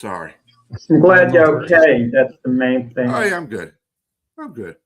Sorry. I'm glad you're okay. That's the main thing. Oh, yeah, I'm good. I'm good.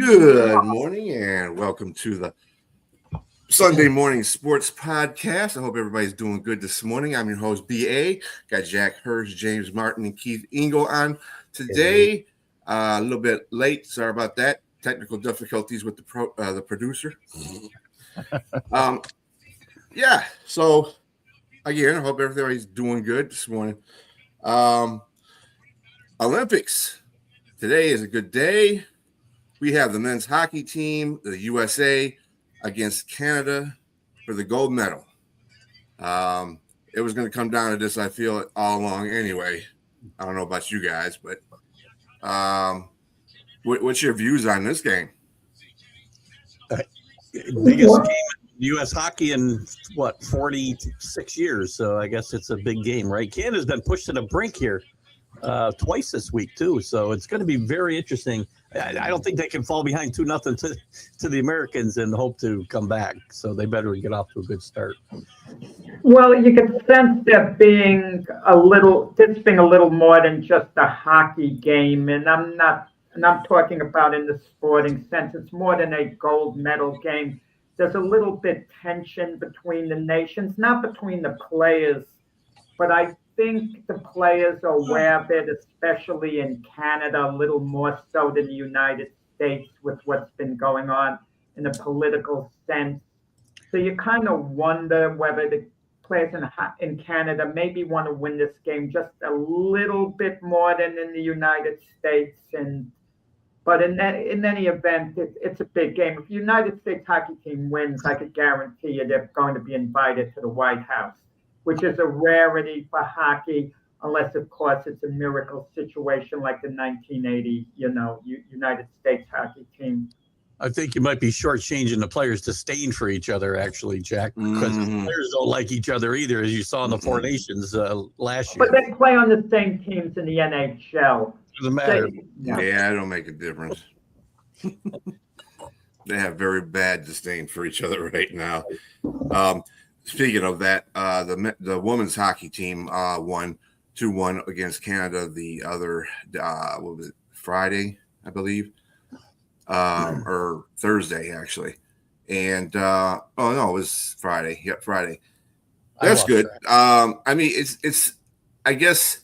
Good morning and welcome to the Sunday Morning Sports Podcast. I hope everybody's doing good this morning. I'm your host, B.A. Got Jack Hurst, James Martin, and Keith Engel on today. A little bit late. Sorry about that. Technical difficulties with the producer. Yeah, so again, I hope everybody's doing good this morning. Olympics. Today is a good day. We have the men's hockey team, the USA, against Canada for the gold medal. It was going to come down to this, I feel, all along anyway. I don't know about you guys, but what's your views on this game? Biggest game in U.S. hockey in, 46 years. So I guess it's a big game, right? Canada's been pushed to the brink here twice this week, too. So it's going to be very interesting. I don't think they can fall behind 2-0 to the Americans and hope to come back. So they better get off to a good start. Well, you can sense that being a little more than just a hockey game, and I'm talking about in the sporting sense. It's more than a gold medal game. There's a little bit tension between the nations, not between the players, but I think the players are aware of it, especially in Canada, a little more so than the United States with what's been going on in a political sense. So you kind of wonder whether the players in Canada maybe want to win this game just a little bit more than in the United States. But in any event, it's a big game. If the United States hockey team wins, I could guarantee you they're going to be invited to the White House, which is a rarity for hockey, unless, of course, it's a miracle situation like the 1980, United States hockey team. I think you might be shortchanging the players' disdain for each other, actually, Jack, because the players don't like each other either, as you saw in the Four Nations last year. But they play on the same teams in the NHL. Doesn't matter. Yeah, it don't make a difference. They have very bad disdain for each other right now. Speaking of that, the women's hockey team won 2-1 against Canada the other what was it, Friday, I believe, or Thursday actually, and it was Friday. Yep, Friday. That's good. I mean, it's. I guess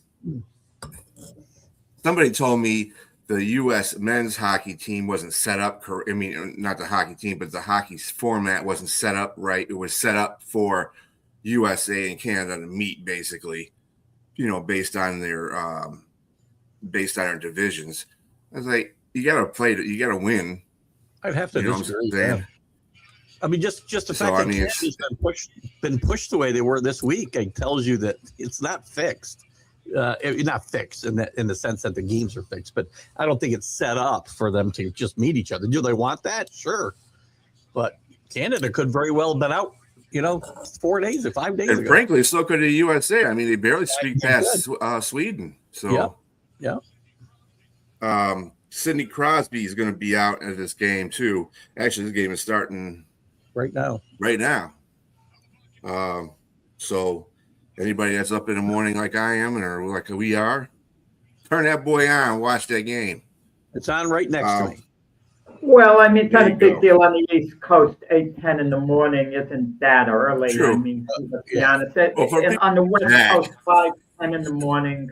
somebody told me the U.S. men's hockey team wasn't set up. I mean, not the hockey team, but the hockey format wasn't set up right. It was set up for USA and Canada to meet, basically, based on their divisions. I was like, you got to play. You got to win. I'd have to disagree. I mean, just the fact that Canada's been pushed the way they were this week, it tells you that it's not fixed. Not fixed in the sense that the games are fixed, but I don't think it's set up for them to just meet each other. Do they want that? Sure, but Canada could very well have been out, 4 days or 5 days ago. Frankly, so could the USA. I mean, they barely speak past Sweden. So, yeah. Sidney Crosby is going to be out at this game too. Actually, this game is starting right now. So. Anybody that's up in the morning like I am or like we are, turn that boy on and watch that game. It's on right next to me. Well, I mean, it's not a big deal on the East Coast. 8:10 in the morning isn't that early. True. I mean, let's be honest. On the West Coast, 5:10 in the morning,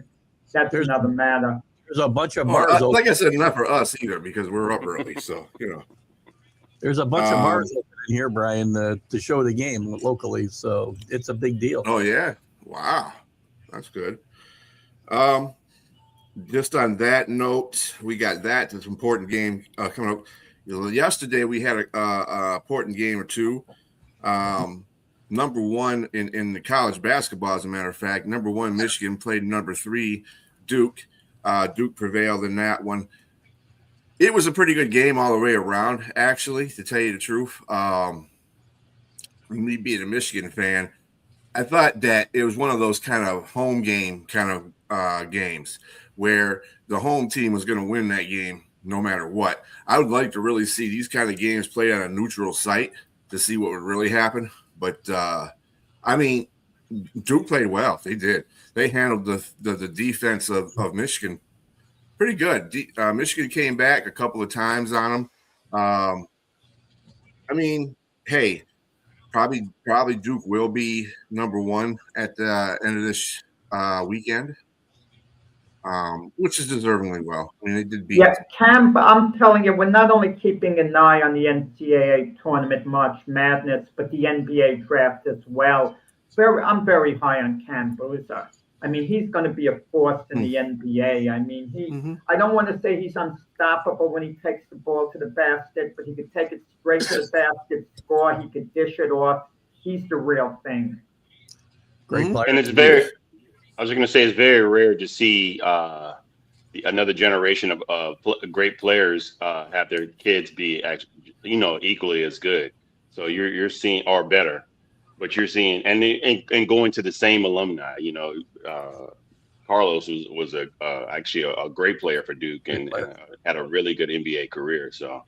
that's another matter. There's a bunch of bars. Like I said, not for us either because we're up early. So, There's a bunch of bars open in here, Brian, to show the game locally, so it's a big deal. Oh yeah, wow, that's good. Just on that note, we got that. This important game coming up. Yesterday we had a important game or two. Number one in the college basketball, as a matter of fact, number one Michigan played number 3 Duke. Duke prevailed in that one. It was a pretty good game all the way around, actually, to tell you the truth. Me being a Michigan fan, I thought that it was one of those kind of home game kind of games where the home team was going to win that game no matter what. I would like to really see these kind of games played on a neutral site to see what would really happen. But, I mean, Duke played well. They did. They handled the defense of Michigan pretty good. Michigan came back a couple of times on them. I mean, hey, probably Duke will be number 1 at the end of this weekend, which is deservingly well. I mean, they did beat. Yeah, Cam, I'm telling you, we're not only keeping an eye on the NCAA tournament, March Madness, but the NBA draft as well. I'm very high on Cam Boozer. I mean, he's going to be a force in the NBA. I mean, I don't want to say he's unstoppable when he takes the ball to the basket, but he could take it straight to the basket, score. He could dish it off. He's the real thing. Great player. And I was going to say, it's very rare to see another generation of great players have their kids be actually, equally as good. So you're seeing, or better. But you're seeing, and going to the same alumni, Carlos was actually a great player for Duke and had a really good NBA career. So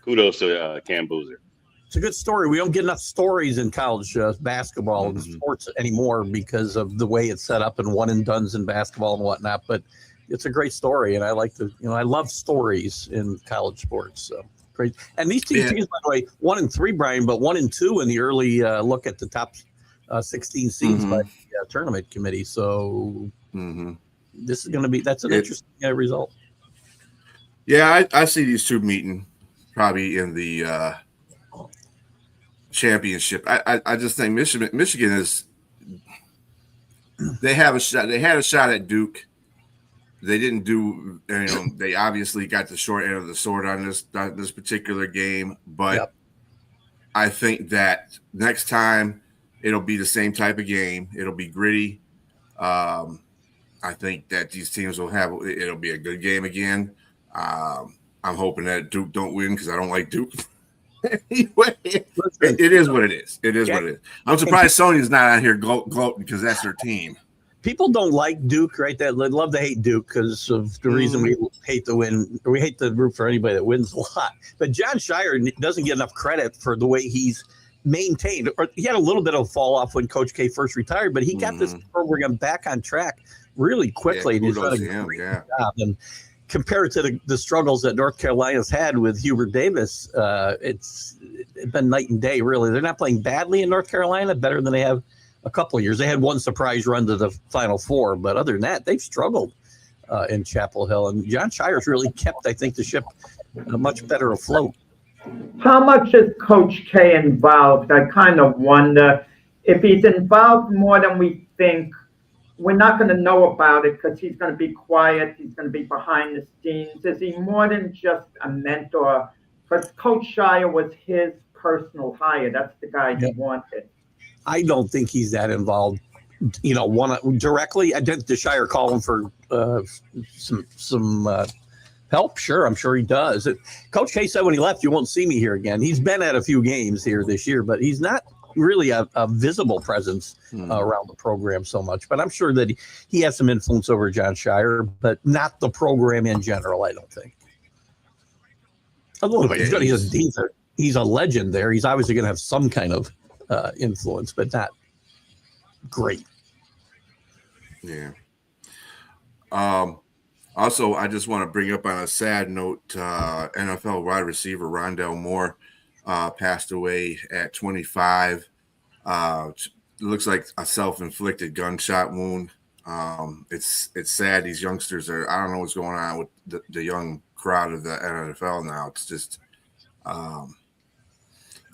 kudos to Cam Boozer. It's a good story. We don't get enough stories in college basketball and sports anymore because of the way it's set up and one and dones in basketball and whatnot. But it's a great story, and I love stories in college sports. So. Great. And these two teams, by the way, 1 and 3, Brian, but 1 and 2 in the early look at the top 16 seeds by the tournament committee. So this is going to that's an interesting result. Yeah, I see these two meeting probably in the championship. I just think Michigan is. They have a shot. They had a shot at Duke. They didn't do, they obviously got the short end of the sword on this particular game, but I think that next time it'll be the same type of game. It'll be gritty. I think that these teams it'll be a good game again. I'm hoping that Duke don't win because I don't like Duke. Anyway, it is what it is. It is what it is. I'm surprised Sony's not out here gloating because that's their team. People don't like Duke, right? They love to hate Duke because of the reason we hate to win. Or we hate to root for anybody that wins a lot. But Jon Scheyer doesn't get enough credit for the way he's maintained. Or he had a little bit of a fall off when Coach K first retired, but he got this program back on track really quickly. Yeah, and he's done a great job. And compared to the struggles that North Carolina's had with Hubert Davis, it's been night and day, really. They're not playing badly in North Carolina, better than they have a couple of years. They had one surprise run to the Final Four, but other than that, they've struggled in Chapel Hill. And Jon Scheyer's really kept, I think, the ship much better afloat. How much is Coach K involved? I kind of wonder if he's involved more than we think. We're not going to know about it because he's going to be quiet. He's going to be behind the scenes. Is he more than just a mentor? Because Coach Scheyer was his personal hire. That's the guy he wanted. I don't think he's that involved, directly. I did Scheyer call him for some help. Sure, I'm sure he does. Coach K said when he left, "You won't see me here again." He's been at a few games here this year, but he's not really a visible presence around the program so much. But I'm sure that he has some influence over Jon Scheyer, but not the program in general, I don't think. A little bit. He's a legend there. He's obviously going to have some kind of influence, but not great. Yeah. Also, I just want to bring up on a sad note, NFL wide receiver Rondell Moore passed away at 25. It looks like a self-inflicted gunshot wound. It's sad. These youngsters I don't know what's going on with the young crowd of the NFL now. It's just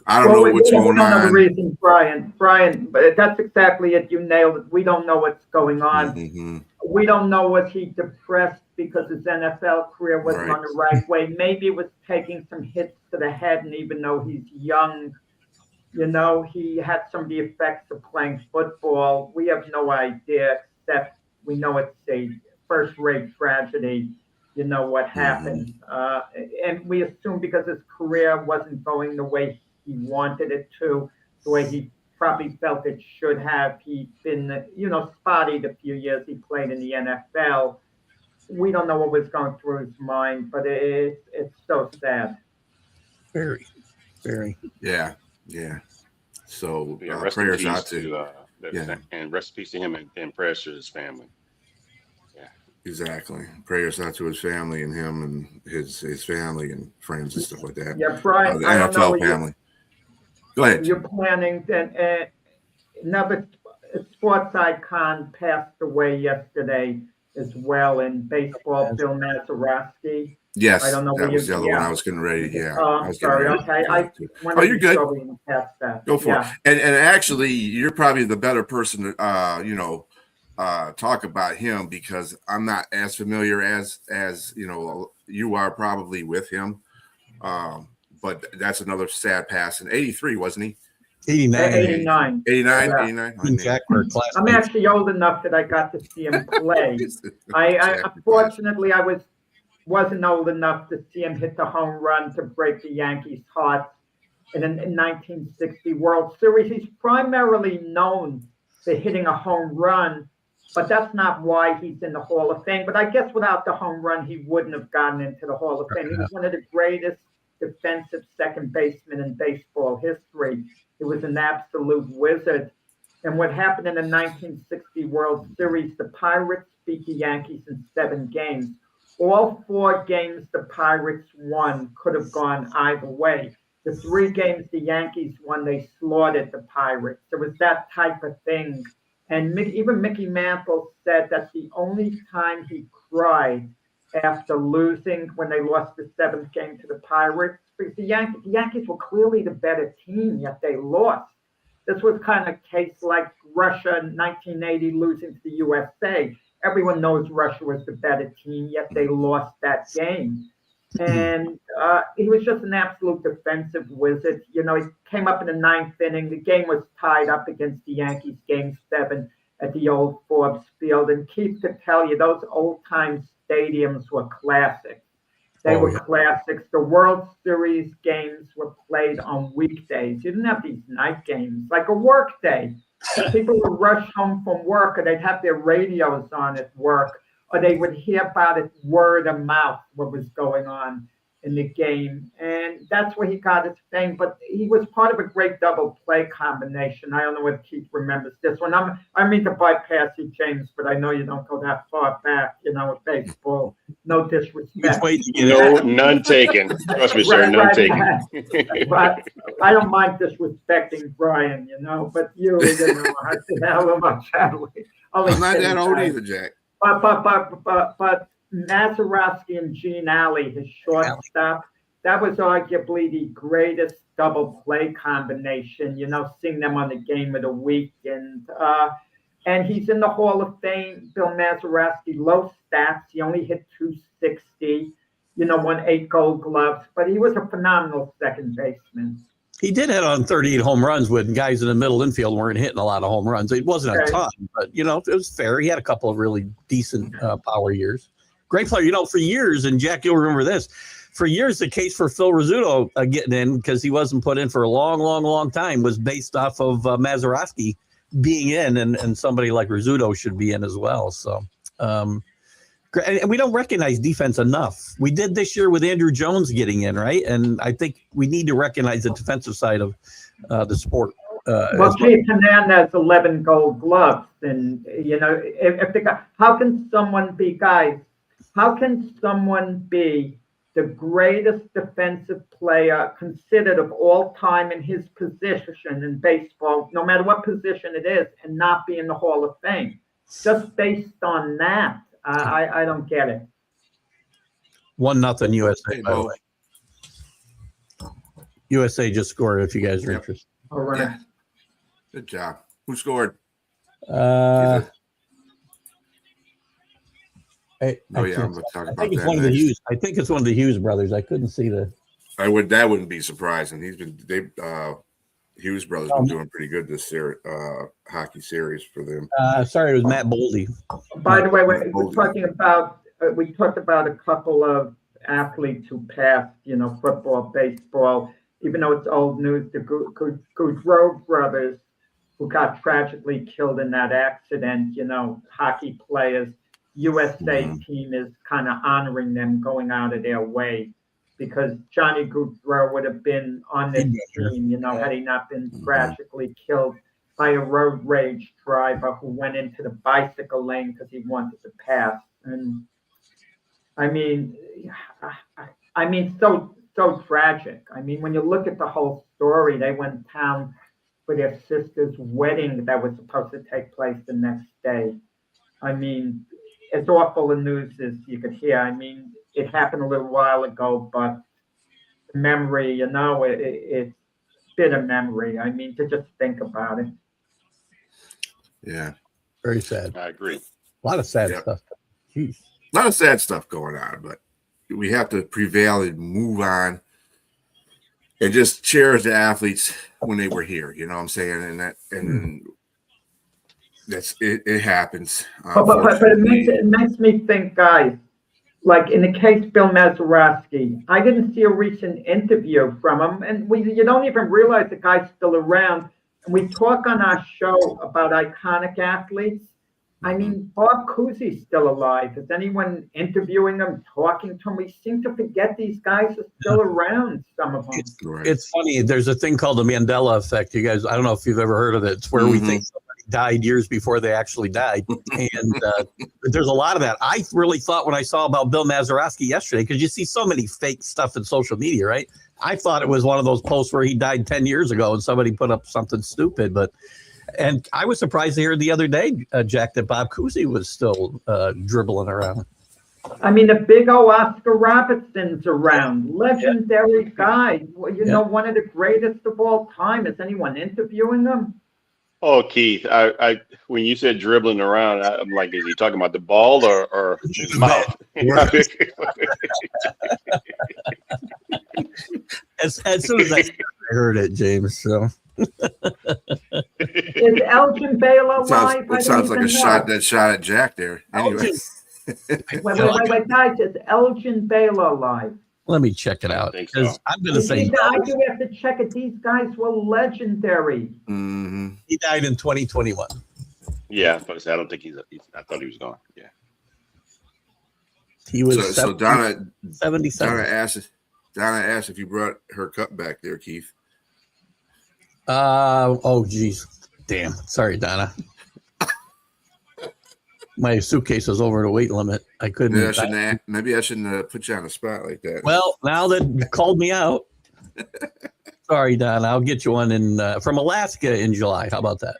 I don't know what's going We don't know the on. reason, Brian, but that's exactly it. You nailed it. We don't know what's going on. Mm-hmm. We don't know, was he depressed because his NFL career wasn't Right. on the right way? Maybe it was taking some hits to the head, and even though he's young, he had some of the effects of playing football. We have no idea, except we know it's a first-rate tragedy. What happened. And we assume because his career wasn't going the way he wanted it to, the way he probably felt it should have. He'd been, spotted a few years he played in the NFL. We don't know what was going through his mind, but it's so sad. Very, very. Yeah. So rest prayers in peace out to and rest in peace to him and prayers to his family. Exactly. Prayers out to his family and him and his family and friends and stuff like that. Yeah, Brian, the I don't know NFL family. Go ahead. You're planning that another sports icon passed away yesterday as well in baseball, Bill Mazeroski. Yes, I don't know that was the other one I was getting ready. Yeah. Oh, I'm sorry. Okay. You're good. Past that. Go for it. And actually, you're probably the better person to talk about him, because I'm not as familiar as you are probably with him. But that's another sad pass. In 83, wasn't he? 89. 89. Jack were classmates. I'm actually old enough that I got to see him play. Unfortunately, I wasn't old enough to see him hit the home run to break the Yankees' hearts in 1960 World Series. He's primarily known for hitting a home run, but that's not why he's in the Hall of Fame. But I guess without the home run, he wouldn't have gotten into the Hall of Fame. He was one of the greatest defensive second basemen in baseball history. He was an absolute wizard. And what happened in the 1960 World Series, the Pirates beat the Yankees in 7 games. All 4 games the Pirates won could have gone either way. The 3 games the Yankees won, they slaughtered the Pirates. There was that type of thing. And even Mickey Mantle said that the only time he cried after losing, when they lost the 7th game to the Pirates, because the Yankees were clearly the better team, yet they lost. This was kind of a case like Russia in 1980 losing to the USA. Everyone knows Russia was the better team, yet they lost that game. And he was just an absolute defensive wizard. He came up in the 9th inning. The game was tied up against the Yankees, Game 7 at the old Forbes Field. And Keith could tell you, those old-time stadiums were classics. They were classics. The World Series games were played on weekdays. You didn't have these night games, like a work day. People would rush home from work, or they'd have their radios on at work, or they would hear about it word of mouth, what was going on in the game. And that's where he got his fame. But he was part of a great double play combination. I don't know if Keith remembers this one. I mean to bypass you, James, but I know you don't go that far back, with baseball. No disrespect. No, none taken. Trust me, sir, none taken. But I don't mind disrespecting Brian, but you know, how much I'm not that old either, Jack. But Mazeroski and Gene Alley, his shortstop, that was arguably the greatest double play combination, seeing them on the Game of the Week. And he's in the Hall of Fame, Bill Mazeroski, low stats. He only hit .260, won 8 Gold Gloves, but he was a phenomenal second baseman. He did hit on 38 home runs when guys in the middle infield weren't hitting a lot of home runs. It wasn't a ton, but, it was fair. He had a couple of really decent power years. Great player. For years, and Jack, you'll remember this, for years, the case for Phil Rizzuto getting in, because he wasn't put in for a long, long, long time, was based off of Mazeroski being in, and somebody like Rizzuto should be in as well. So, and we don't recognize defense enough. We did this year with Andrew Jones getting in, right? And I think we need to recognize the defensive side of the sport. Keith Hernandez, 11 Gold Gloves, and if the guy, how can someone be the greatest defensive player considered of all time in his position in baseball, no matter what position it is, and not be in the Hall of Fame? Just based on that, I don't get it. 1-0 USA, by the way. USA just scored. If you guys are Yep. interested. All right. Yeah. Good job. Who scored? I Oh yeah, can't- I'm going to talk I about think it's that one of the next. Hughes. I think it's one of the Hughes brothers. I couldn't see the. That wouldn't be surprising. Hughes brothers been doing pretty good this series, hockey series for them. Sorry, it was Matt Boldy. By the way, we're talking about, we talked about a couple of athletes who passed, football, baseball, even though it's old news, the Goudreau brothers who got tragically killed in that accident, hockey players, USA team is kind of honoring them, going out of their way, because Johnny Goudreau would have been on this team, had he not been tragically killed by a road rage driver who went into the bicycle lane because he wanted to pass. And I mean, so tragic. I mean, when you look at the whole story, they went down for their sister's wedding that was supposed to take place the next day. I mean, as awful a news as you could hear. I mean, it happened a little while ago, but the memory, it's bitter memory. I mean, to just think about it. Yeah. Very sad. I agree. A lot of sad stuff. Jeez. A lot of sad stuff going on, but we have to prevail and move on and just cherish the athletes when they were here. You know what I'm saying? And that's it. It happens. But it makes me think, guys. Like in the case Bill Mazeroski, I didn't see a recent interview from him, and you don't even realize the guy's still around. And we talk on our show about iconic athletes. I mean, Bob Cousy's still alive. Is anyone interviewing him, talking to him? We seem to forget these guys are still around, some of them. It's funny. There's a thing called the Mandela effect. You guys, I don't know if you've ever heard of it. It's where we think somebody died years before they actually died. And there's a lot of that. I really thought when I saw about Bill Mazeroski yesterday, because you see so many fake stuff in social media, right? I thought it was one of those posts where he died 10 years ago and somebody put up something stupid. And I was surprised to hear the other day, Jack, that Bob Cousy was still dribbling around. I mean, the big old Oscar Robertson's around. Legendary guy. Well, one of the greatest of all time. Is anyone interviewing him? Oh, Keith, I when you said dribbling around, I'm like, is he talking about the ball or his mouth? As soon as I heard it, James. So is Elgin Baylor alive? It sounds like a shot at Jack there. Anyway. Wait, guys, is Elgin Baylor alive? Let me check it out. So. I'm going to say I do have to check it. These guys were legendary. Mm-hmm. He died in 2021. Yeah, but I don't think I thought he was gone. Yeah. He was so Donna 77. Donna asked if you brought her cup back there, Keith. Oh geez. Damn. Sorry, Donna. My suitcase is over the weight limit. I couldn't. Maybe I shouldn't put you on the spot like that. Well, now that you called me out. Sorry, Donna. I'll get you one from Alaska in July. How about that?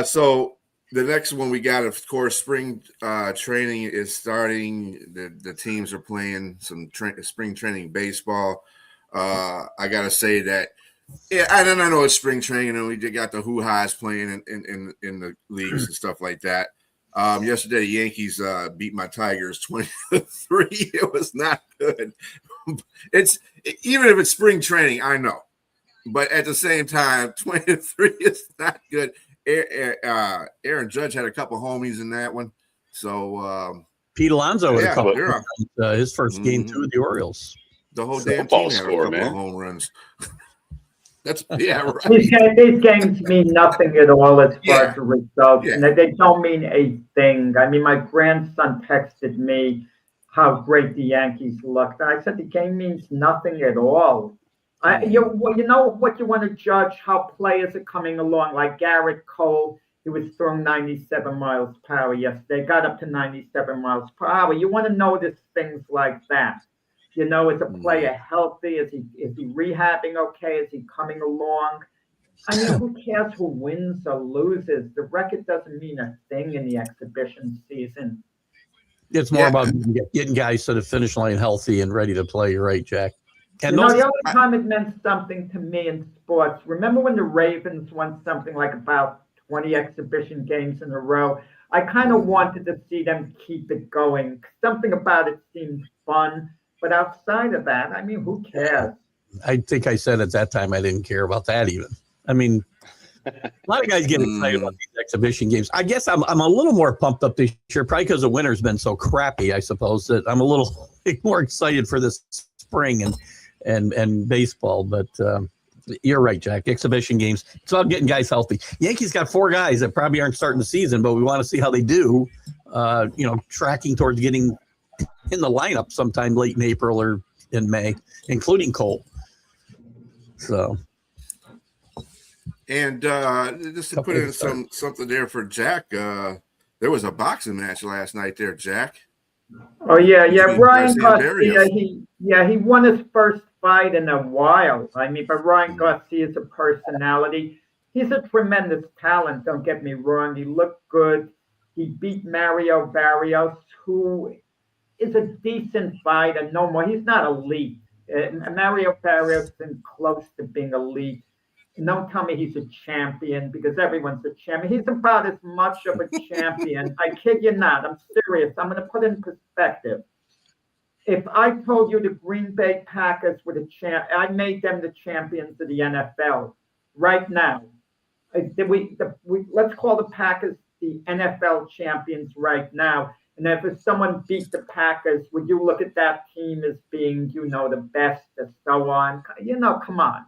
So the next one we got, of course, spring training is starting. The teams are playing some spring training baseball. I gotta say that. Yeah, I know it's spring training, and we got the hoo-ha's playing in the leagues and stuff like that. Yesterday, the Yankees beat my Tigers 20-3. It was not good. Even if it's spring training, I know, but at the same time, 20-3 is not good. Aaron Judge had a couple homies in that one, so Pete Alonso had a couple. His first game too with the Orioles. The whole damn team had a couple of home runs. That's right. These games mean nothing at all as far as the results. Yeah. And they don't mean a thing. I mean, my grandson texted me how great the Yankees looked. I said the game means nothing at all. You know what you want to judge how players are coming along, like Garrett Cole. He was throwing 97 miles per hour yesterday. Got up to 97 miles per hour. You want to notice things like that. Is a player healthy? Is he rehabbing okay? Is he coming along? I mean, who cares who wins or loses? The record doesn't mean a thing in the exhibition season. It's more about getting guys to the finish line healthy and ready to play. You're right, Jack. And the only time it meant something to me in sports, remember when the Ravens won something like about 20 exhibition games in a row? I kind of wanted to see them keep it going. Something about it seemed fun. But outside of that, I mean, who cares? I think I said at that time I didn't care about that even. I mean, a lot of guys get excited about these exhibition games. I guess I'm a little more pumped up this year, probably because the winter's been so crappy, I suppose, that I'm a little more excited for this spring and baseball. But you're right, Jack. Exhibition games, it's about getting guys healthy. Yankees got 4 guys that probably aren't starting the season, but we want to see how they do, tracking towards getting in the lineup sometime late in April or in May, including Cole. So. And just to put in something there for Jack, there was a boxing match last night there, Jack. Oh yeah. Ryan Garcia, he won his first fight in a while. I mean, but Ryan Garcia is a personality. He's a tremendous talent. Don't get me wrong. He looked good. He beat Mario Barrios, who is a decent fighter. No more. He's not elite. Mario Barrios isn't close to being elite. Don't tell me he's a champion, because everyone's a champion. He's about as much of a champion. I kid you not. I'm serious. I'm going to put it in perspective. If I told you the Green Bay Packers were I made them the champions of the NFL right now. Let's call the Packers the NFL champions right now. And if someone beat the Packers, would you look at that team as being, the best and so on? Come on.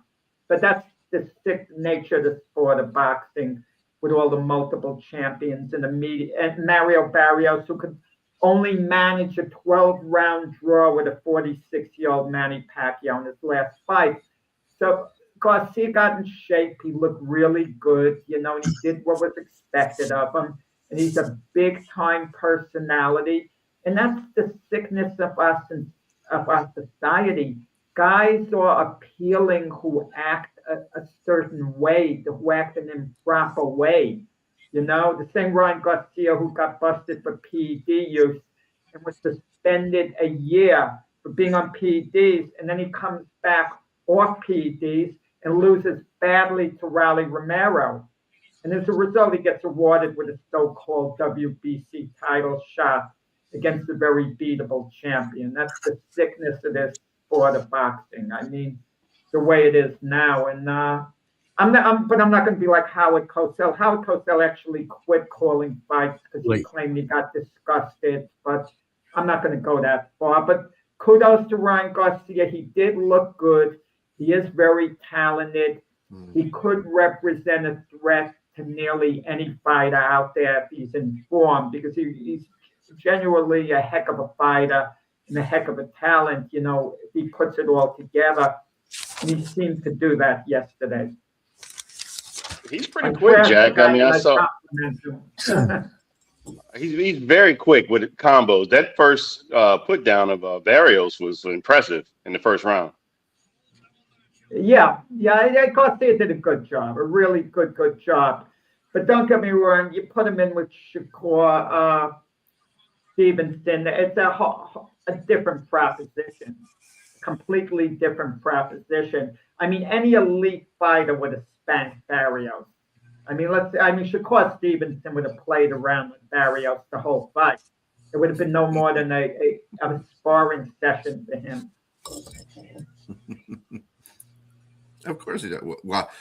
But that's the sick nature of the sport of boxing, with all the multiple champions in the media, and Mario Barrios, who could only manage a 12-round draw with a 46-year-old Manny Pacquiao in his last fight. So Garcia got in shape. He looked really good, and he did what was expected of him. And he's a big-time personality. And that's the sickness of us and of our society. Guys are appealing who act a certain way, who act in an improper way. The same Ryan Garcia who got busted for PED use and was suspended a year for being on PEDs, and then he comes back off PEDs and loses badly to Raleigh Romero. And as a result, he gets awarded with a so-called WBC title shot against a very beatable champion. That's the sickness of this sport of boxing. I mean, the way it is now. And I'm not going to be like Howard Cosell. Howard Cosell actually quit calling fights because he claimed he got disgusted. But I'm not going to go that far. But kudos to Ryan Garcia. He did look good. He is very talented. He could represent a threat to nearly any fighter out there if he's in form, because he's genuinely a heck of a fighter and a heck of a talent, if he puts it all together. And he seemed to do that yesterday. He's pretty quick, Jack. I mean, I saw he's very quick with combos. That first put down of Barrios was impressive in the first round. Yeah, Garcia did a good job, a really good job. But don't get me wrong, you put him in with Shakur Stevenson, it's a different proposition, completely different proposition. I mean, any elite fighter would have spanked Barrios. Shakur Stevenson would have played around with Barrios the whole fight. It would have been no more than a sparring session for him. Of course he does. Well,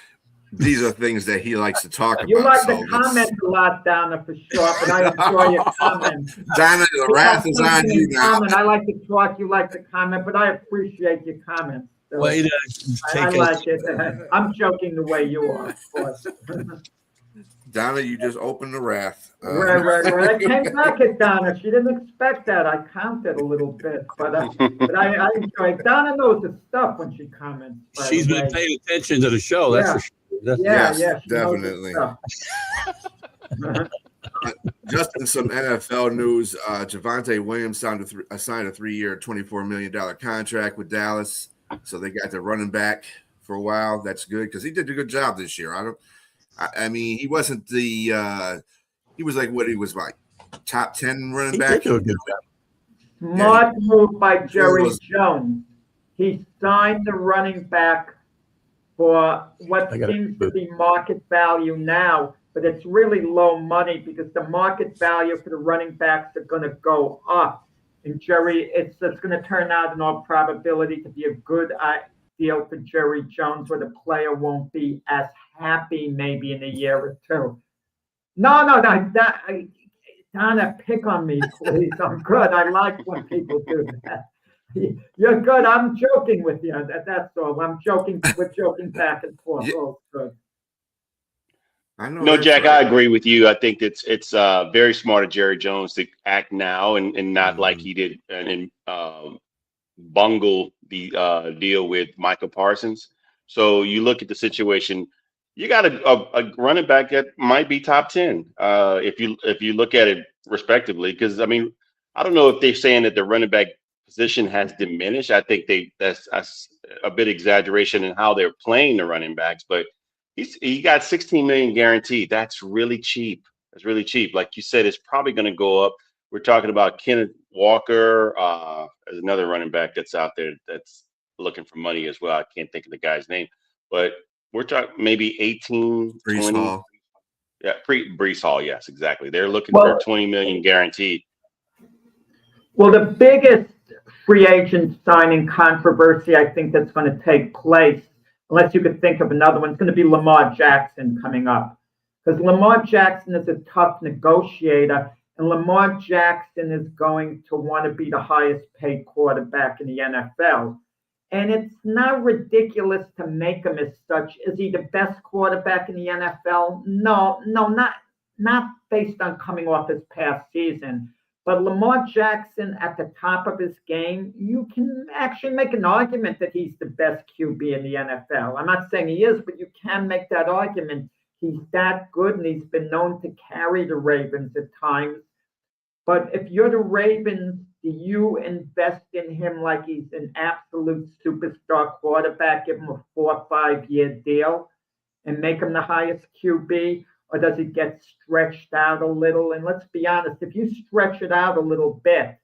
these are things that he likes to talk about. You like to comment a lot, Donna, for sure, but I enjoy your comments. Donna, the wrath is on you now. I like to talk, you like to comment, but I appreciate your comments. So I like it. I'm joking the way you are, of course. Donna, you just opened the wrath. Right. I came back at Donna. She didn't expect that. I counted a little bit, but I enjoy it. Donna knows the stuff when she comments. She's been paying attention to the show. That's for sure. Yes, definitely. Just in some NFL news, Javonte Williams signed a 3-year, $24 million contract with Dallas. So they got the running back for a while. That's good because he did a good job this year. I mean, he wasn't the he was like top 10 running back. He did do a good job. Smart move by Jerry Jones. he signed the running back for what seems to be market value now, but it's really low money because the market value for the running backs are going to go up. And Jerry, it's going to turn out in all probability to be a good deal for Jerry Jones, where the player won't be as happy maybe in a year or two. No, Donna, pick on me, please. I'm good. I like when people do that. You're good. I'm joking with you. That's all. I'm joking. We're joking back and forth. Yeah. Oh, good. No, Jack, right. I agree with you. I think it's very smart of Jerry Jones to act now and not like he did and bungle the deal with Michael Parsons. So you look at the situation, you got a running back that might be top 10 if you look at it respectively. Because I mean, I don't know if they're saying that the running back position has diminished. I think that's a bit exaggeration in how they're playing the running backs, but he got 16 million guaranteed. That's really cheap. That's really cheap. Like you said, it's probably going to go up. We're talking about Kenneth Walker. There's another running back that's out there that's looking for money as well. I can't think of the guy's name, but we're talking maybe 18, Breece 20. Hall. Yeah, Breece Hall. Yes, exactly. They're looking for 20 million guaranteed. Well, the biggest free agent signing controversy I think that's going to take place, unless you could think of another one, it's going to be Lamar Jackson coming up. Because Lamar Jackson is a tough negotiator, and Lamar Jackson is going to want to be the highest paid quarterback in the NFL. And it's not ridiculous to make him as such. Is he the best quarterback in the NFL? No, not based on coming off his past season. But Lamar Jackson at the top of his game, you can actually make an argument that he's the best QB in the NFL. I'm not saying he is, but you can make that argument. He's that good, and he's been known to carry the Ravens at times. But if you're the Ravens, do you invest in him like he's an absolute superstar quarterback, give him a 4 or 5 year deal and make him the highest QB? Or does it get stretched out a little? And let's be honest, if you stretch it out a little bit,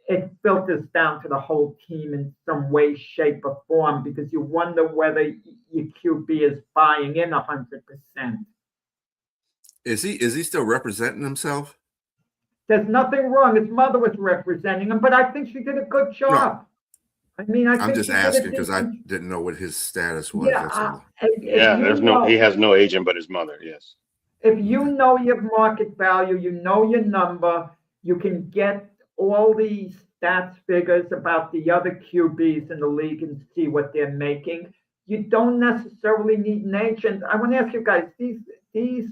it filters down to the whole team in some way, shape, or form, because you wonder whether your QB is buying in 100%. Is he still representing himself? There's nothing wrong. His mother was representing him, but I think she did a good job. No. I mean, I'm just asking because I didn't know what his status was. Yeah, he has no agent but his mother. Yes. If you know your market value, you know your number, you can get all these stats figures about the other QBs in the league and see what they're making. You don't necessarily need an agent. I want to ask you guys, these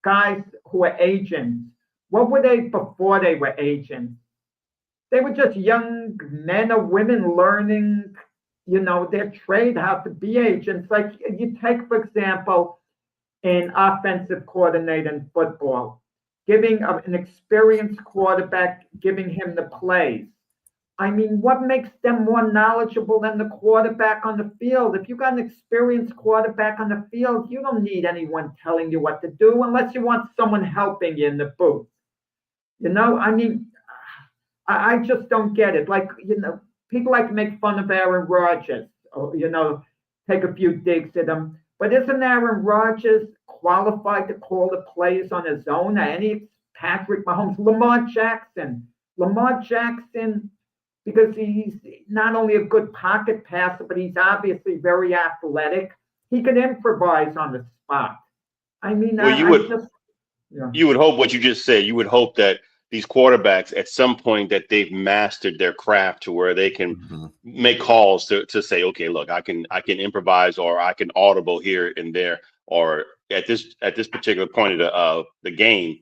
guys who are agents, what were they before they were agents? They were just young men or women learning, their trade, how to be agents. Like you take, for example, an offensive coordinator in football, giving an experienced quarterback, giving him the plays. I mean, what makes them more knowledgeable than the quarterback on the field? If you got an experienced quarterback on the field, you don't need anyone telling you what to do unless you want someone helping you in the booth. I mean, I just don't get it. Like, people like to make fun of Aaron Rodgers, or, take a few digs at him. But isn't Aaron Rodgers qualified to call the plays on his own? Any Patrick Mahomes, Lamar Jackson, because he's not only a good pocket passer, but he's obviously very athletic. He can improvise on the spot. I mean, you would hope what you just said. You would hope that these quarterbacks at some point that they've mastered their craft to where they can make calls to say, okay, look, I can improvise, or I can audible here and there, or at this particular point of the game,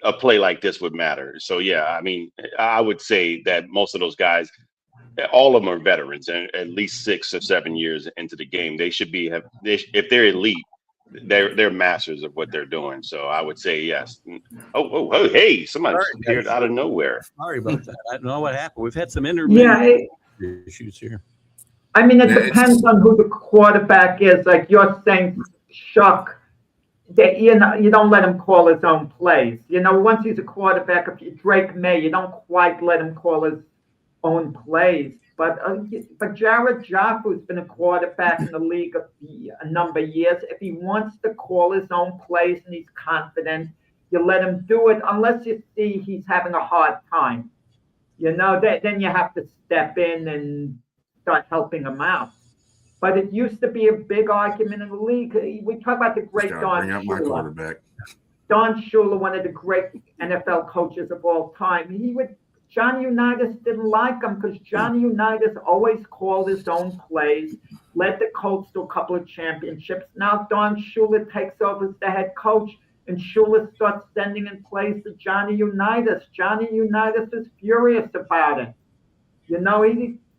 a play like this would matter. So yeah, I mean, I would say that most of those guys, all of them are veterans, and at least 6 or 7 years into the game, they should be if they're elite, they're masters of what they're doing. So I would say yes. Oh, hey, somebody appeared out of nowhere. Sorry about that. I don't know what happened. We've had some intermittent issues here. I mean, it depends on who the quarterback is. Like you're saying, Chuck, that you don't let him call his own plays. Once he's a quarterback, if you Drake May, you don't quite let him call his own plays. But Jared Goff, who's been a quarterback in the league a number of years, if he wants to call his own plays and he's confident, you let him do it unless you see he's having a hard time. Then you have to step in and start helping him out. But it used to be a big argument in the league. We talk about the great Don Bring up my quarterback. Don Shula, one of the great NFL coaches of all time. Johnny Unitas didn't like him because Johnny Unitas always called his own plays, led the Colts to a couple of championships. Now Don Shula takes over as the head coach, and Shula starts sending in plays to Johnny Unitas. Johnny Unitas is furious about it. He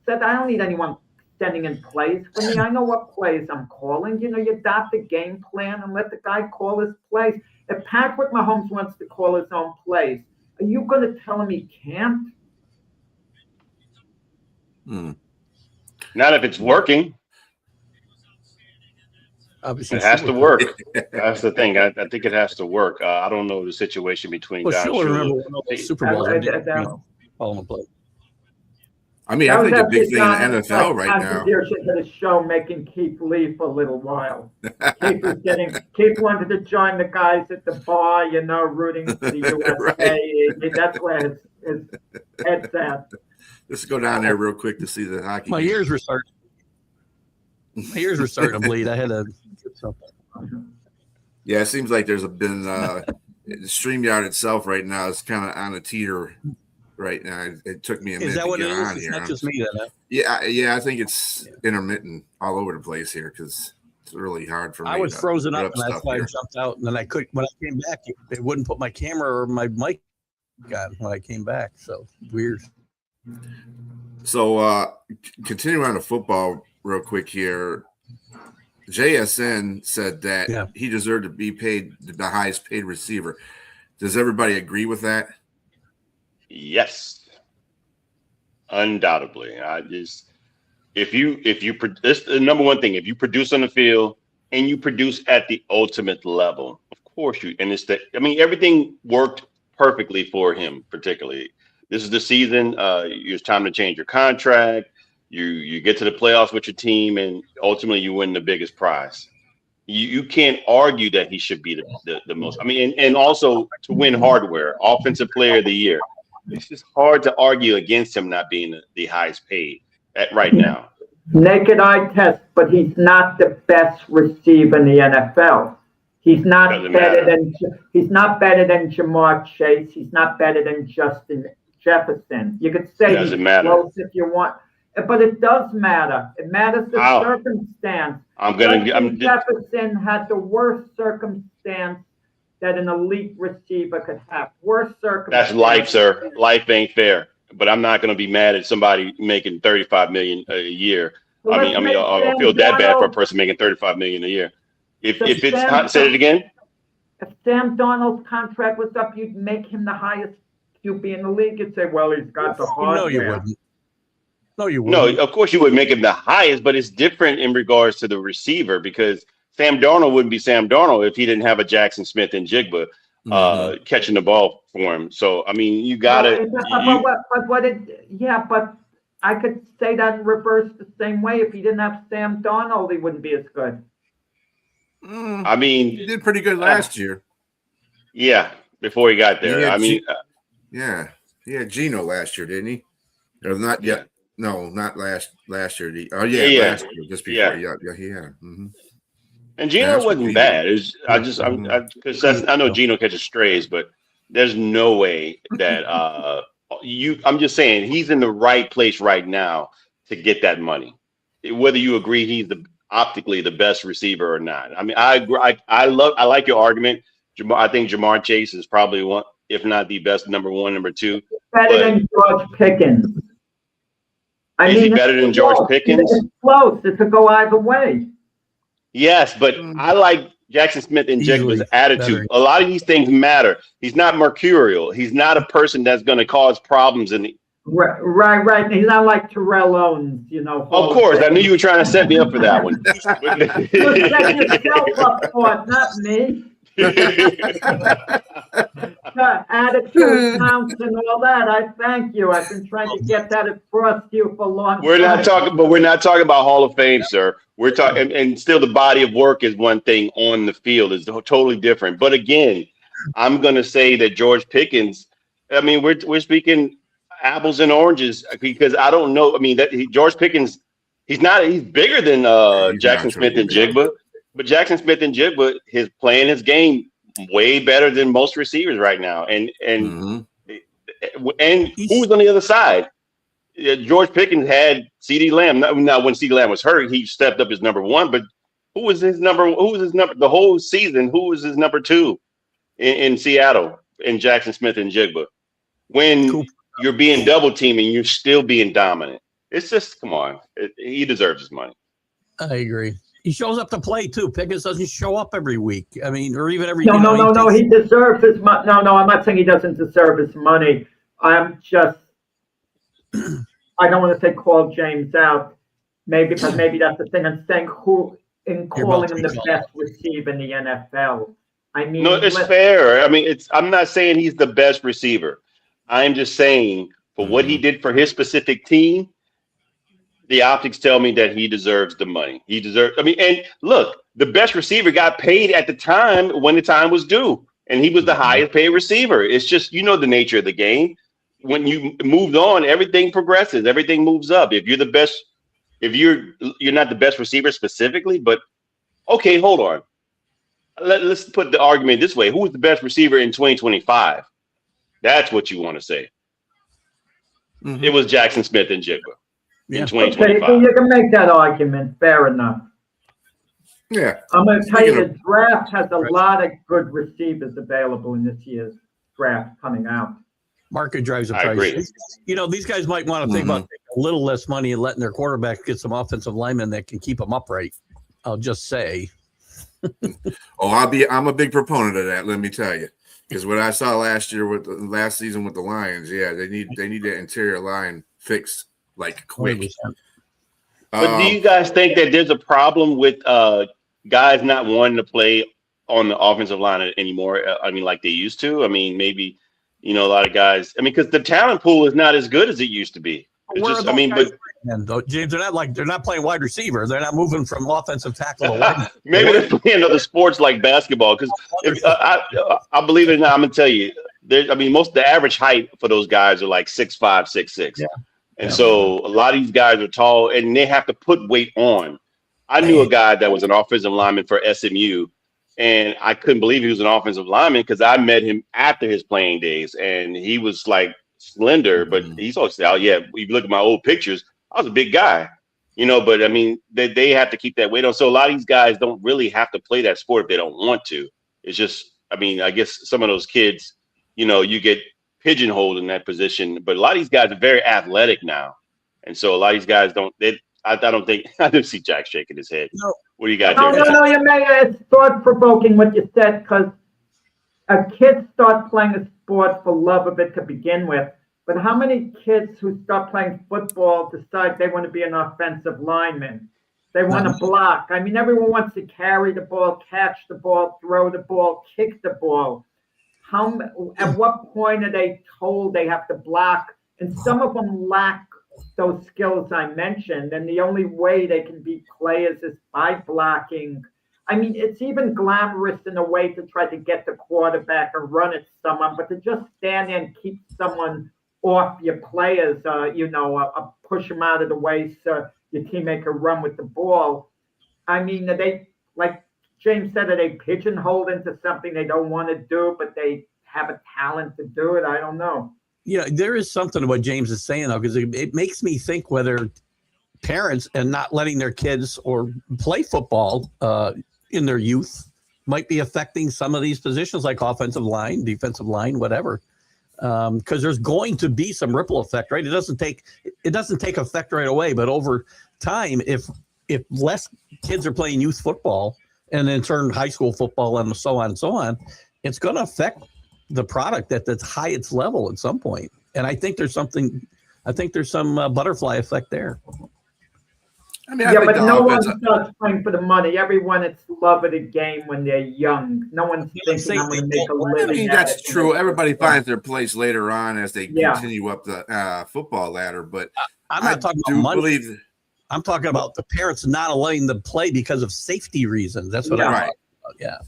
said, I don't need anyone sending in plays for me. I know what plays I'm calling. You adopt a game plan and let the guy call his plays. If Patrick Mahomes wants to call his own plays, are you going to tell him he can't? Not if it's working. Obviously, it has to work. That's the thing. I think it has to work. I don't know the situation between Don Shula. Remember Shula. one of those Super Bowls? Call him a play. I mean, I think the big thing in the NFL right now. Contribution to the show, making Keith leave for a little while. Keith wanted to join the guys at the bar, rooting for the USA. Right. That's where his head's at. Let's go down there real quick to see the hockey. My ears were starting to bleed. I had to get something. Yeah, it seems like there's been the StreamYard itself right now is kind of on a teeter right now. It took me a minute to get on here. It's not just me then, huh? Yeah, I think it's intermittent all over the place here because it's really hard for me. I was frozen up, and that's why I here. jumped out, and then I couldn't. When I came back, it wouldn't put my camera or my mic on when I came back. So weird. So continuing on the football real quick here. JSN said that he deserved to be paid the highest paid receiver. Does everybody agree with that? Yes, undoubtedly. This is the number one thing. If you produce on the field and you produce at the ultimate level, of course you. And everything worked perfectly for him. Particularly, this is the season. It's time to change your contract. You get to the playoffs with your team, and ultimately you win the biggest prize. You can't argue that he should be the most. And also to win hardware, offensive player of the year. It's just hard to argue against him not being the highest paid right now. Naked eye test, but he's not the best receiver in the NFL. He's not better than Jamar Chase. He's not better than Justin Jefferson. You could say he's close if you want. But it does matter. It matters the circumstance. Jefferson had the worst circumstance that an elite receiver could have. Worst circumstance. That's life, sir. Life ain't fair. But I'm not going to be mad at somebody making $35 million a year. I feel that bad for a person making $35 million a year. Say it again. If Sam Darnold's contract was up, you'd make him the highest QB in the league. You'd say, well, he's got the hardware. No, you wouldn't. No, you wouldn't. No, of course you would make him the highest, but it's different in regards to the receiver because Sam Darnold wouldn't be Sam Darnold if he didn't have a Jackson Smith and Jigba catching the ball for him. So, you got to. But I could say that in reverse the same way. If he didn't have Sam Darnold, he wouldn't be as good. He did pretty good last year. Yeah, before he got there. He had Geno last year, didn't he? Or not yet. No, not last year. Last year, just before. Yeah. Mm-hmm. And Geno wasn't bad. I know Geno catches strays, but there's no way that I'm just saying he's in the right place right now to get that money. Whether you agree he's optically the best receiver or not. I agree. I like your argument. I think Jamar Chase is probably one, if not the best, number one, number two. Better than George Pickens. Is he better than George Pickens? It's close. It could go either way. Yes, but I like Jackson Smith and Jigba's attitude. Better. A lot of these things matter. He's not mercurial. He's not a person that's going to cause problems in the. Right. He's not like Terrell Owens, Of course, I knew you were trying to set me up for that one. You set yourself up for it, not me. attitude counts and all that. I thank you. I've been trying to get that across to you for a long time. We're not talking about Hall of Fame, sir. We're talking, and still the body of work is one thing, on the field is totally different. But again, I'm going to say that George Pickens, I mean, we're speaking apples and oranges, because I don't know. I mean, George Pickens, he's bigger than Jackson Smith and Jigba, but Jackson Smith and Jigba is playing his game way better than most receivers right now. And who's on the other side? George Pickens had CeeDee Lamb. Now, when CeeDee Lamb was hurt, he stepped up as number one. But who was his number the whole season? Who was his number two in Seattle? In Jackson Smith and Jigba, when you're being double teamed and you're still being dominant, it's just, come on. He deserves his money. I agree. He shows up to play too. Pickens doesn't show up every week. I mean, or even every. No. He deserves his money. No. I'm not saying he doesn't deserve his money. I'm just. I don't want to say call James out. Maybe that's the thing. I'm saying calling him the best receiver in the NFL. I mean, no, it's fair. I mean, I'm not saying he's the best receiver. I'm just saying for what he did for his specific team, the optics tell me that he deserves the money. And look, the best receiver got paid at the time when the time was due, and he was the highest paid receiver. It's just, the nature of the game. When you moved on, everything progresses, everything moves up. If you're the best, you're not the best receiver specifically, but okay, hold on. Let's put the argument this way. Who is the best receiver in 2025? That's what you want to say. Mm-hmm. It was Jackson Smith and Jigba in 2025. Okay, you can make that argument. Fair enough. Yeah. I'm going to tell you, the draft has a lot of good receivers available in this year's draft coming out. Market drives the price. I agree. These guys might want to think about taking a little less money and letting their quarterback get some offensive linemen that can keep them upright. I'll just say. I'm a big proponent of that. Let me tell you, because what I saw last season with the Lions, they need that interior line fixed like quick. 100%. But do you guys think that there's a problem with guys not wanting to play on the offensive line anymore? I mean, like they used to. I mean, maybe a lot of guys. I mean, because the talent pool is not as good as it used to be. James, they're not playing wide receiver. They're not moving from offensive tackle to wide. Maybe they're playing other sports like basketball. Because I believe it or not, I'm gonna tell you. The average height for those guys are like 6'5", 6'6". Yeah. And so a lot of these guys are tall, and they have to put weight on. I knew a guy that was an offensive lineman for SMU, and I couldn't believe he was an offensive lineman because I met him after his playing days, and he was like slender, but he's always if you look at my old pictures, I was a big guy, but I mean, they have to keep that weight on. So a lot of these guys don't really have to play that sport if they don't want to. It's just, I guess some of those kids, you get pigeonholed in that position, but a lot of these guys are very athletic now. And so a lot of these guys I didn't see Jack shaking his head. No. What do you got there? No, it's thought-provoking what you said, because a kid start playing a sport for love of it to begin with, but how many kids who start playing football decide they want to be an offensive lineman? They want to block. I mean, everyone wants to carry the ball, catch the ball, throw the ball, kick the ball. At what point are they told they have to block? And some of them lack those skills I mentioned, and the only way they can be players is by blocking. I mean, it's even glamorous in a way to try to get the quarterback or run at someone, but to just stand there and keep someone off your players, push them out of the way so your teammate can run with the ball. I mean, they, like James said, are they pigeonholed into something they don't want to do, but they have a talent to do it? I don't know. There is something to what James is saying, though, because it makes me think whether parents and not letting their kids or play football in their youth might be affecting some of these positions like offensive line, defensive line, whatever. Because there's going to be some ripple effect, right? It doesn't take effect right away, but over time, if less kids are playing youth football and in turn high school football and so on, it's going to affect the product at the highest level at some point. And I think there's some butterfly effect there. I mean, I Yeah, think but the no offense. one starts playing for the money. Everyone, it's love of the game when they're young. No one's thinking I'm going to make a I living. mean, at that's it. true. Everybody finds their place later on as they Yeah. continue up the football ladder. But I'm not talking do about money. believe. I'm talking about the parents not allowing them to play because of safety reasons. That's what Yeah. I'm Right. talking about. Yeah.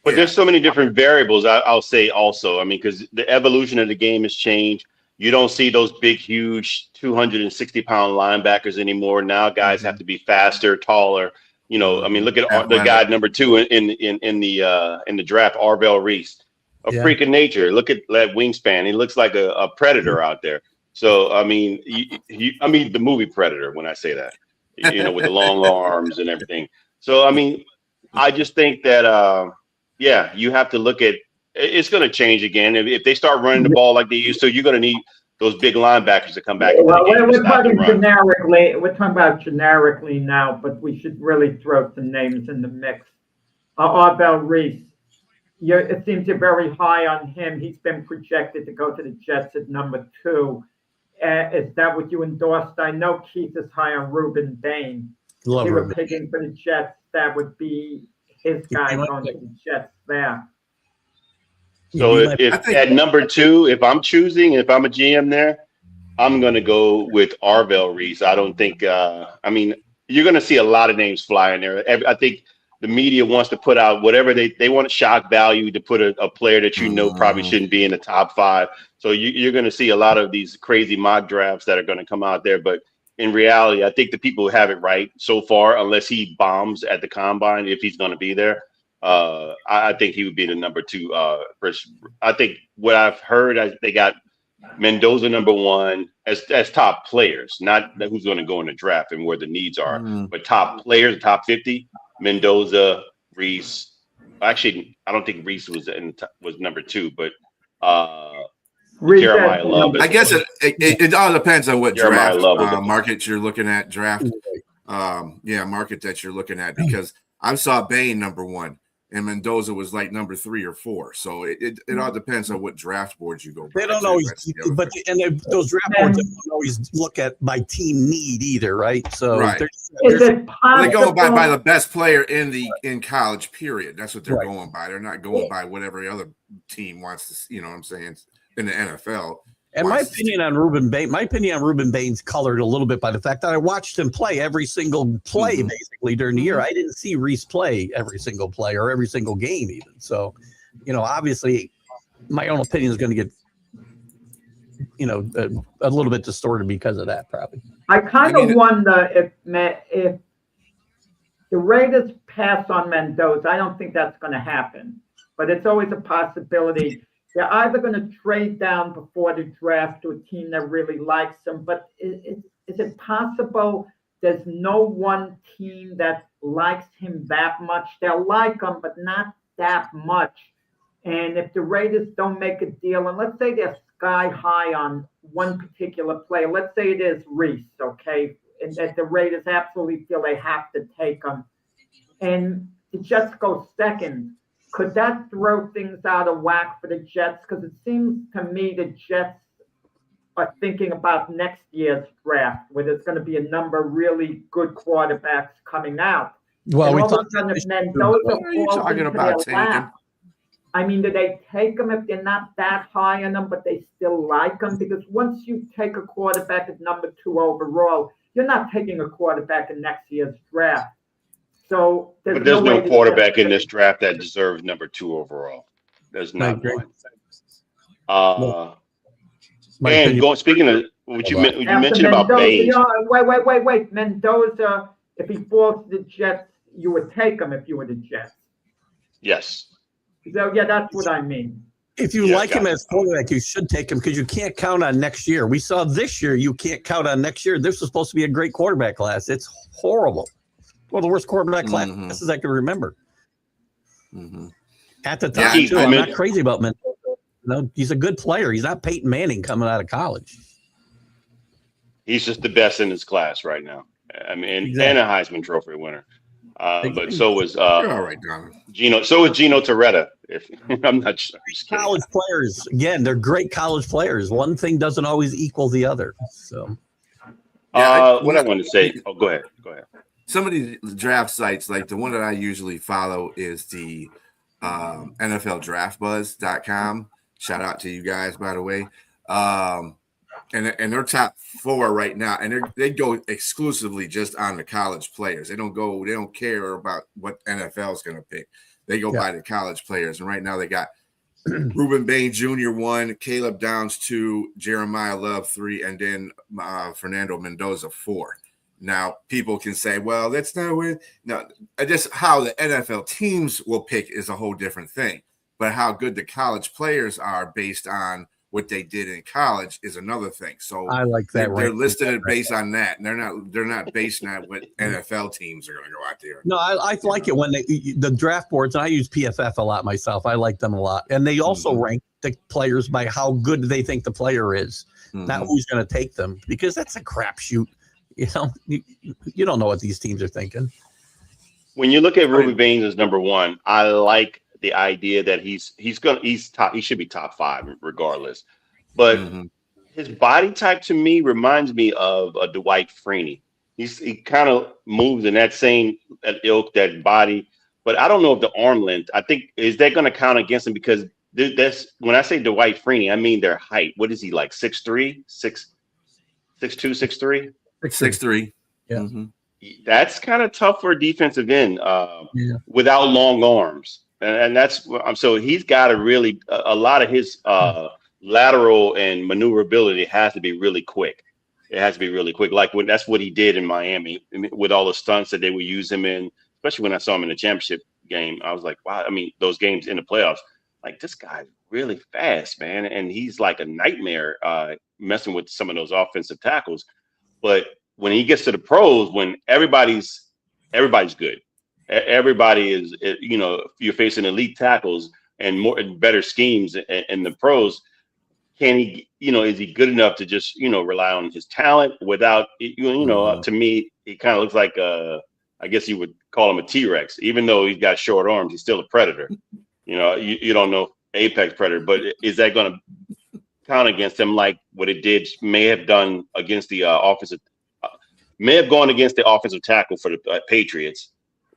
But there's so many different variables. I'll say also. I mean, because the evolution of the game has changed. You don't see those big, huge 260-pound linebackers anymore. Now guys have to be faster, taller. You know, I mean, look at the guy number 2 in the draft, Arvell Reese, a freak of nature. Look at that wingspan. He looks like a predator out there. So I mean, I mean the movie Predator when I say that, you know, with the long arms and everything. So I mean, I just think that yeah, you have to look at. It's going to change again. If they start running the ball like they used to, you're going to need those big linebackers to come back. Well, we're talking generically. We're talking about generically now, but we should really throw some names in the mix. Arvell Reese. It seems you're very high on him. He's been projected to go to the Jets at number 2. Is that what you endorsed? I know Keith is high on Ruben Bain. If you were picking for the Jets, that would be his guy going to the Jets there. So if at number 2, if I'm choosing, if I'm a GM there, I'm going to go with Arvell Reese. I don't think, I mean, you're going to see a lot of names fly in there. I think the media wants to put out whatever they want shock value to put a player that you know probably shouldn't be in the top 5. So you're going to see a lot of these crazy mock drafts that are going to come out there. But in reality, I think the people have it right so far, unless he bombs at the combine, if he's going to be there. I think he would be the number 2 person. I think what I've heard, they got Mendoza number 1 as top players, not who's going to go in the draft and where the needs are, but top players, top 50. Mendoza, Reese. Actually, I don't think Reese was number 2, but Jeremiah Love. I guess it all depends on what Jeremiah draft market you're looking at. Draft, market that you're looking at, because I saw Bain number 1 and Mendoza was like number 3 or 4. So it all depends on what draft boards you go by. They don't always, but those draft boards don't always look at by team need either, right? So they're going by the best player in college. Period. That's what they're going by. They're not going by whatever other team wants to. You know what I'm saying? In the NFL. And my opinion on Ruben Bain's colored a little bit by the fact that I watched him play every single play basically during the year. I didn't see Reese play every single play or every single game even. So, you know, obviously my own opinion is going to get, you know, a little bit distorted because of that probably. I kind of wonder if the Raiders pass on Mendoza. I don't think that's going to happen, but it's always a possibility. They're either going to trade down before the draft to a team that really likes them, but is it possible there's no one team that likes him that much? They'll like him, but not that much. And if the Raiders don't make a deal, and let's say they're sky high on one particular player, let's say it is Reese, okay, and that the Raiders absolutely feel they have to take him, and the Jets go second, could that throw things out of whack for the Jets? Because it seems to me the Jets are thinking about next year's draft, where there's going to be a number of really good quarterbacks coming out. Well, and all of a sudden, if Mendoza falls into their lap, I mean, do they take them if they're not that high on them, but they still like them? Because once you take a quarterback at number 2 overall, you're not taking a quarterback in next year's draft. So there's no quarterback in this draft that deserves number 2 overall. There's not one. And speaking of what you mentioned about Bain. Wait. Mendoza, if he falls to the Jets, you would take him if you were the Jets. Yes. So yeah, that's what I mean. If you like him as quarterback, you should take him because you can't count on next year. We saw this year you can't count on next year. This was supposed to be a great quarterback class. It's horrible. One of the worst quarterback classes I can remember. At the time, too, I'm not crazy about Mendoza. No, he's a good player. He's not Peyton Manning coming out of college. He's just the best in his class right now. I mean, and a Heisman Trophy winner. But so was all right, Gino. So was Gino Torretta. If I'm not sure. College players, again, they're great college players. One thing doesn't always equal the other. So, What I wanted to say. Oh, go ahead. Some of these draft sites, like the one that I usually follow, is the NFLDraftBuzz.com. Shout out to you guys, by the way. And they're top 4 right now, and they go exclusively just on the college players. They don't care about what NFL is going to pick. They go by the college players, and right now they got Ruben Bain Jr. 1, Caleb Downs 2, Jeremiah Love 3, and then Fernando Mendoza 4. Now people can say, well, that's not where. No, just how the NFL teams will pick is a whole different thing. But how good the college players are based on what they did in college is another thing. So I like that. They're listed based on that, and they're not based on what NFL teams are going to go out there. No, I like it when the draft boards, and I use PFF a lot myself. I like them a lot, and they also rank the players by how good they think the player is, not who's going to take them, because that's a crapshoot. You know, you don't know what these teams are thinking. When you look at Ruben Bain as number 1, I like the idea that he's top. He should be top 5 regardless. But his body type to me reminds me of a Dwight Freeney. He kind of moves in that same ilk, that body. But I don't know if the arm length. I think is that going to count against him, because that's when I say Dwight Freeney, I mean their height. What is he, like 6'3", 6'2", 6'3"? 6'3". Yeah. That's kind of tough for a defensive end without long arms. And that's so he's got to really a lot of his lateral and maneuverability has to be really quick. It has to be really quick. Like that's what he did in Miami with all the stunts that they would use him in, especially when I saw him in the championship game. I was like, wow. I mean, those games in the playoffs, like this guy's really fast, man. And he's like a nightmare messing with some of those offensive tackles. But when he gets to the pros, when everybody's good, everybody is, you know, you're facing elite tackles and more and better schemes in the pros. Can he, you know, is he good enough to just, you know, rely on his talent without, you know, to me, he kind of looks like I guess you would call him a T-Rex. Even though he's got short arms, he's still a predator. You know, you don't know apex predator, but is that going to count against him like what it may have gone against the offensive tackle for the Patriots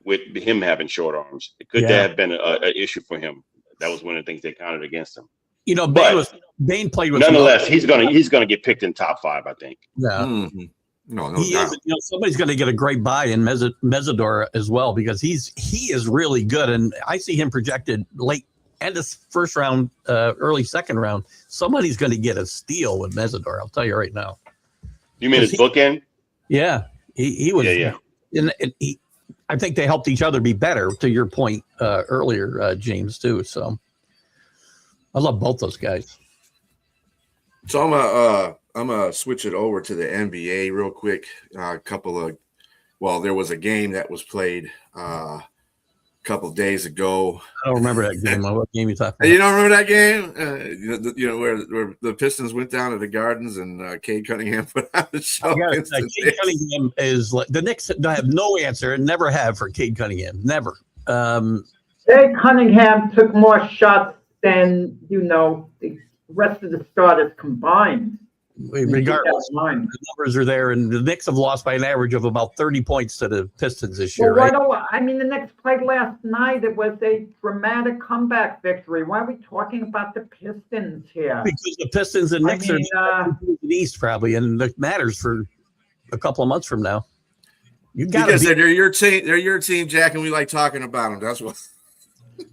with him having short arms? Could that have been an issue for him? That was one of the things they counted against him. You know, Bain played with. Nonetheless, he's gonna get picked in top 5, I think. Yeah. No he doubt. is, you know, somebody's going to get a great buy in Mesidor as well, because he is really good, and I see him projected late end of first round, early second round. Somebody's going to get a steal with Mesidor. I'll tell you right now. You mean his bookend? Yeah, he was. Yeah. And I think they helped each other be better. To your point earlier, James, too. So I love both those guys. So I'm gonna switch it over to the NBA real quick. There was a game that was played a couple days ago. I don't remember that game. What game you talking about? You don't remember that game? You know where the Pistons went down to the Gardens and Cade Cunningham put on the show. Cade Cunningham is like the Knicks. I have no answer and never have for Cade Cunningham. Never. Cade Cunningham took more shots than, you know, the rest of the starters combined. Regardless, the numbers are there, and the Knicks have lost by an average of about 30 points to the Pistons this year. Well, I mean, the Knicks played last night. It was a dramatic comeback victory. Why are we talking about the Pistons here? Because the Pistons and Knicks are in the East probably, and it matters for a couple of months from now. Because they're your team. They're your team, Jack, and we like talking about them. That's what.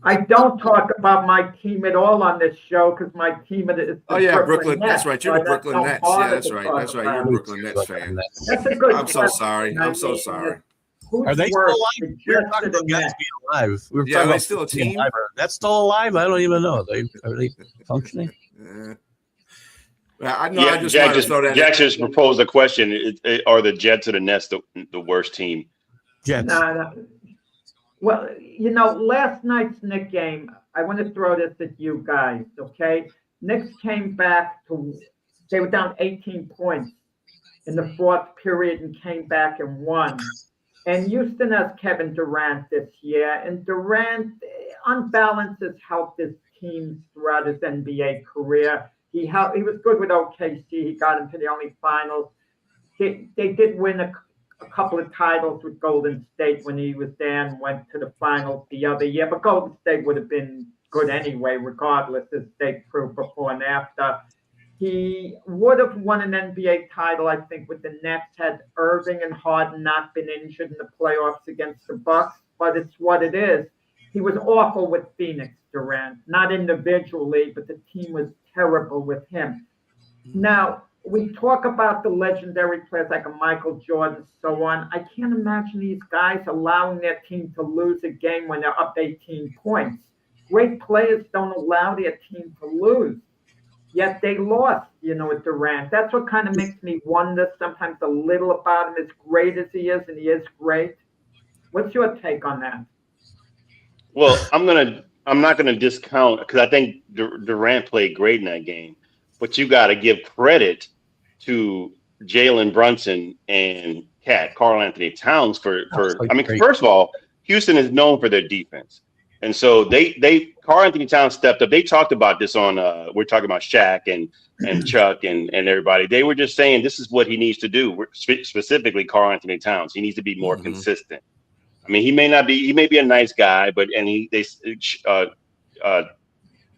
I don't talk about my team at all on this show because my team is Brooklyn. Nets. That's right. You're the Brooklyn Nets. Yeah, that's right. That's right. You're a Brooklyn Nets fan. That's a good. I'm so sorry. I'm so sorry. Are they still alive? We were talking about guys being alive. We were talking about still a team. That's still alive. I don't even know. Are they functioning? I know. I just wanted to throw that. Jack just proposed a question: are the Jets or the Nets the worst team? Jets. No. Well, you know, last night's Knicks game, I want to throw this at you guys, okay? Knicks came back they were down 18 points in the fourth period and came back and won. And Houston has Kevin Durant this year, and Durant, on balance, has helped his team throughout his NBA career. He was good with OKC. He got into the only finals. they did win a couple of titles with Golden State when he was there and went to the finals the other year. But Golden State would have been good anyway, regardless, as they proved before and after. He would have won an NBA title, I think, with the Nets had Irving and Harden not been injured in the playoffs against the Bucks. But it's what it is. He was awful with Phoenix, Durant, not individually, but the team was terrible with him. Now, we talk about the legendary players like a Michael Jordan, so on. I can't imagine these guys allowing their team to lose a game when they're up 18 points. Great players don't allow their team to lose. Yet they lost, with Durant. That's what kind of makes me wonder sometimes a little about him, as great as he is, and he is great. What's your take on that? Well, I'm not gonna discount, because I think Durant played great in that game, but you got to give credit to Jalen Brunson and Karl Anthony Towns for. I mean, first of all, Houston is known for their defense, and so Karl Anthony Towns stepped up. They talked about this on. We're talking about Shaq and Chuck and everybody. They were just saying this is what he needs to do. Specifically, Karl Anthony Towns. He needs to be more consistent. I mean, he may be a nice guy, but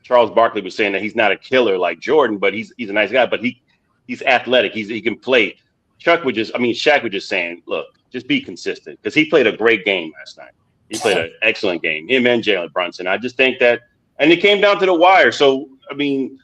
Charles Barkley was saying that he's not a killer like Jordan, but he's a nice guy, but he's athletic. He can play. Shaq was just saying, look, just be consistent, because he played a great game last night. He played an excellent game. Him and Jalen Brunson. I just think that, and it came down to the wire. So, I mean,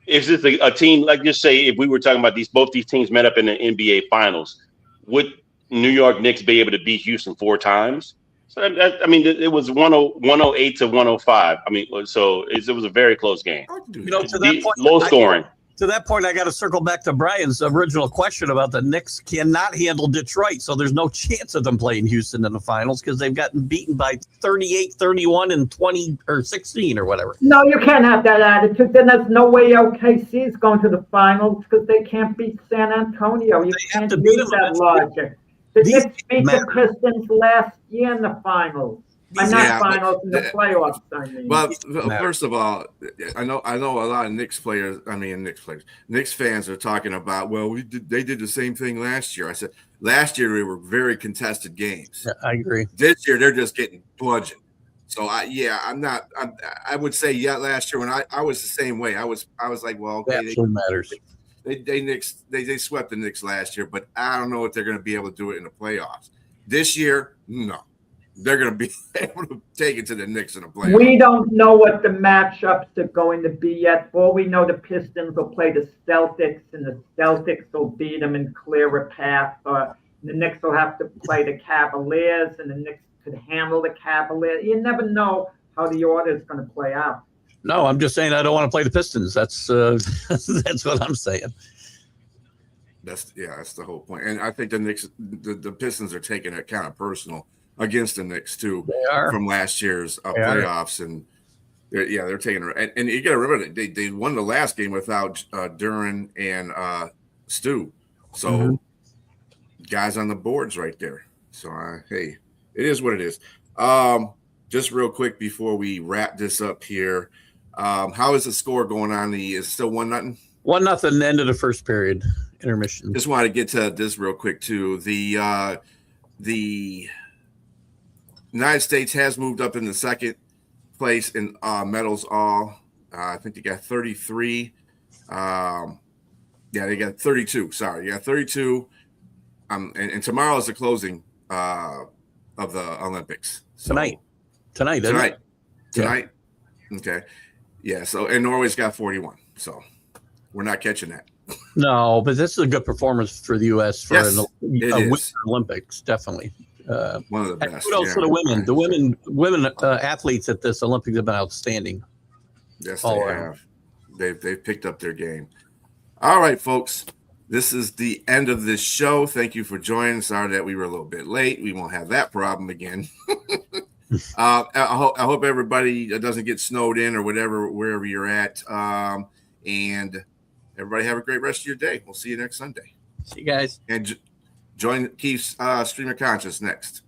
if this a team, like, just say if we were talking about both these teams met up in the NBA Finals, would New York Knicks be able to beat Houston 4 times? So it was 108 to 105. I mean, so it was a very close game. To that point, low scoring. To that point, I got to circle back to Brian's original question about the Knicks cannot handle Detroit. So there's no chance of them playing Houston in the finals because they've gotten beaten by 38, 31, and 20 or 16 or whatever. No, you can't have that attitude. Then there's no way OKC is going to the finals because they can't beat San Antonio. You can't use that logic. The Knicks beat the Pistons last year in the finals. Finals in the playoffs. I mean. Well, first of all, I know a lot of Knicks fans are talking about. Well, they did the same thing last year. I said last year they were very contested games. Yeah, I agree. This year they're just getting bludgeoned. So I would say last year when I was the same way. I was like, well, okay, that actually matters. They swept the Knicks last year, but I don't know if they're going to be able to do it in the playoffs. This year, no. They're going to be able to take it to the Knicks in the playoffs. We don't know what the matchups are going to be yet. All we know, the Pistons will play the Celtics, and the Celtics will beat them and clear a path. The Knicks will have to play the Cavaliers, and the Knicks could handle the Cavaliers. You never know how the order is going to play out. No, I'm just saying I don't want to play the Pistons. That's that's what I'm saying. That's the whole point. And I think the Knicks, the Pistons are taking it kind of personal against the Knicks too. They are. From last year's playoffs, and they're taking it. And you got to remember that they won the last game without Duren and Stu. So guys on the boards right there. So hey, it is what it is. Just real quick before we wrap this up here, how is the score going on? Is it still 1-0? 1-0, end of the first period, intermission. Just want to get to this real quick too. The United States has moved up in the second place in medals all. I think they got 33. They got 32. Sorry, 32. And tomorrow is the closing of the Olympics. So, Tonight. Yeah. Okay. Yeah. So, and Norway's got 41. So we're not catching that. No, but this is a good performance for the U.S. for a Winter Olympics, definitely. One of the best. Kudos to the women. The women athletes at this Olympics have been outstanding. Yes, they have. They've picked up their game. All right, folks. This is the end of this show. Thank you for joining. Sorry that we were a little bit late. We won't have that problem again. I hope everybody doesn't get snowed in or whatever, wherever you're at. And everybody have a great rest of your day. We'll see you next Sunday. See you guys. And join Keith's Stream of Conscious next.